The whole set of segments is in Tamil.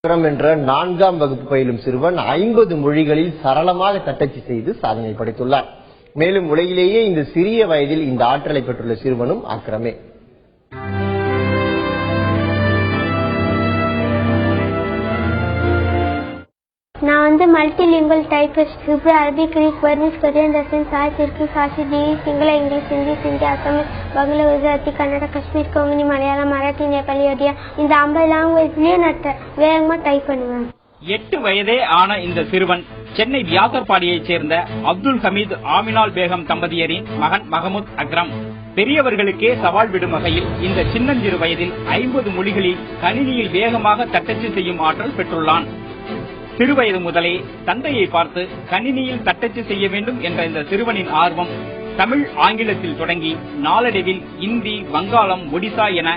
என்ற 4ஆம் வகுப்பு பயிலும் சிறுவன் 50 மொழிகளில் சரளமாக தட்டச்சு செய்து சாதனை படைத்துள்ளார். மேலும் உலகிலேயே இந்த சிறிய வயதில் இந்த ஆற்றலை பெற்றுள்ள சிறுவனும் அக்ரமே. நான் multilingual typist. Hebrew, Arabic, Greek, Burmese, Korean, Russian, Thai, துர்க்கி, ஃபார்சி, ஜீவி, சிங்கள, இங்கிலீஷ், ஹிந்தி, சிந்தி, அசாமீஸ், பங்களா, குஜராத்தி, கன்னடா, காஷ்மீர், கொங்கனி, மலையாளம், மராட்டி, நேபாளி, ஒடியா இந்த 50 லாங்குவேஜ்லயும் நான் வேகமா டைப் பண்ணுவேன். 8 வயதே ஆன இந்த சிறுவன் சென்னை வியாசர்பாடியைச் சேர்ந்த அப்துல் ஹமீத் ஆமினால் பேகம் தம்பதியரின் மகன் மஹமூத் அக்ரம். பெரியவர்களுக்கே சவால் விடும் வகையில் இந்த சின்னஞ்சிறு வயதில் 50 மொழிகளில் கணினியில் வேகமாக தட்டச்சு செய்யும் ஆற்றல் பெற்றுள்ளான். சிறுவயது முதலே தந்தையை பார்த்து கணினியில் தட்டச்சு செய்ய வேண்டும் என்ற இந்த சிறுவனின் ஆர்வம் தமிழ், ஆங்கிலத்தில் தொடங்கி நாளடைவில் இந்தி, வங்காளம், ஒடிசா என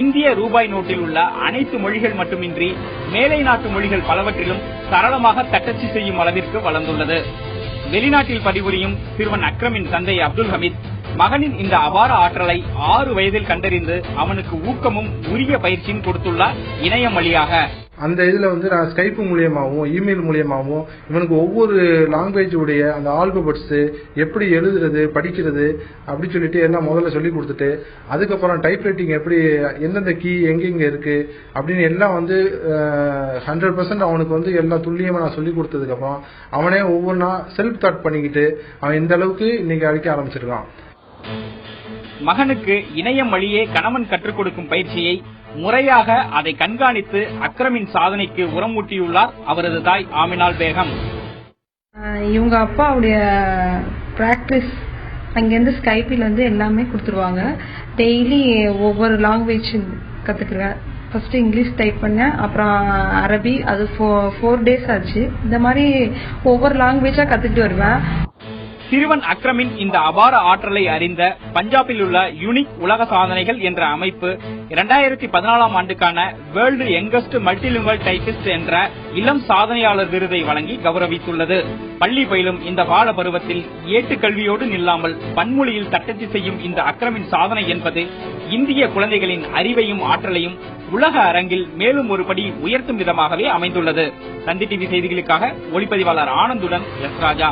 இந்திய ரூபாய் நோட்டில் உள்ள அனைத்து மொழிகள் மட்டுமின்றி மேலை நாட்டு மொழிகள் பலவற்றிலும் சரளமாக தட்டச்சு செய்யும் அளவிற்கு வளர்ந்துள்ளது. வெளிநாட்டில் பணிபுரியும் சிறுவன் அக்ரமின் தந்தை அப்துல் ஹமீத் மகனின் இந்த அபார ஆற்றலை 6 வயதில் கண்டறிந்து அவனுக்கு ஊக்கமும் உரிய பயிற்சியும் கொடுத்துள்ளார் இணையம் வழியாக. அந்த இதுல நான் ஸ்கைப் மூலியமாகவும் இமெயில் மூலியமாகவும் இவனுக்கு ஒவ்வொரு லாங்குவேஜ் உடைய அந்த ஆல்பபெட்ஸ் எப்படி எழுதுறது, படிக்கிறது அப்படி சொல்லிட்டு எல்லாம் முதல்ல சொல்லி கொடுத்துட்டு, அதுக்கப்புறம் டைப் ரைட்டிங் எப்படி, எந்தெந்த கீ எங்க இருக்கு அப்படின்னு எல்லாம் 100% அவனுக்கு எல்லாம் துல்லியமா நான் சொல்லி கொடுத்ததுக்கு அப்புறம் அவனே ஒவ்வொன்றா செல்ஃப் தாட் பண்ணிக்கிட்டு அவன் இந்த அளவுக்கு இன்னைக்கு அழைக்க ஆரம்பிச்சிருக்கான். மகனுக்கு இணையம் வழியே கணவன் கற்றுக் கொடுக்கும் பயிற்சியை முறையாக அதை கண்காணித்து அக்ரமின் சாதனைக்கு உரமூட்டியுள்ளார் அவரது தாய் ஆமினால் பேகம். இவங்க அப்பாவுடைய பிராக்டிஸ் அங்கிருந்து ஸ்கைப்பில் எல்லாமே கொடுத்துருவாங்க. டெய்லி ஒவ்வொரு லாங்குவேஜ் கத்துக்கிறேன். ஃபர்ஸ்ட் இங்கிலீஷ் டைப் பண்ணேன், அப்புறம் அரபி, அது 4 days ஆச்சு. இந்த மாதிரி ஒவ்வொரு லாங்குவேஜா கத்துக்கிட்டு வருவேன். சிறுவன் அக்ரமின் இந்த அபார ஆற்றலை அறிந்த பஞ்சாபில் உள்ள யூனிக் உலக சாதனைகள் என்ற அமைப்பு 2014ஆம் ஆண்டுக்கான வேர்ல்டு யங்கஸ்ட் மல்டிலிங்குவல் டைபிஸ்ட் என்ற இளம் சாதனையாளர் விருதை வழங்கி கௌரவித்துள்ளது. பள்ளி பயிலும் இந்த பால பருவத்தில் ஏட்டுக்கல்வியோடு நில்லாமல் பன்மொழியில் தட்டச்சு செய்யும் இந்த அக்ரமின் சாதனை என்பது இந்திய குழந்தைகளின் அறிவையும் ஆற்றலையும் உலக அரங்கில் மேலும் ஒருபடி உயர்த்தும் விதமாகவே அமைந்துள்ளது. தந்தி டிவி செய்திகளுக்காக ஒளிப்பதிவாளர் ஆனந்துடன் எஸ் ராஜா.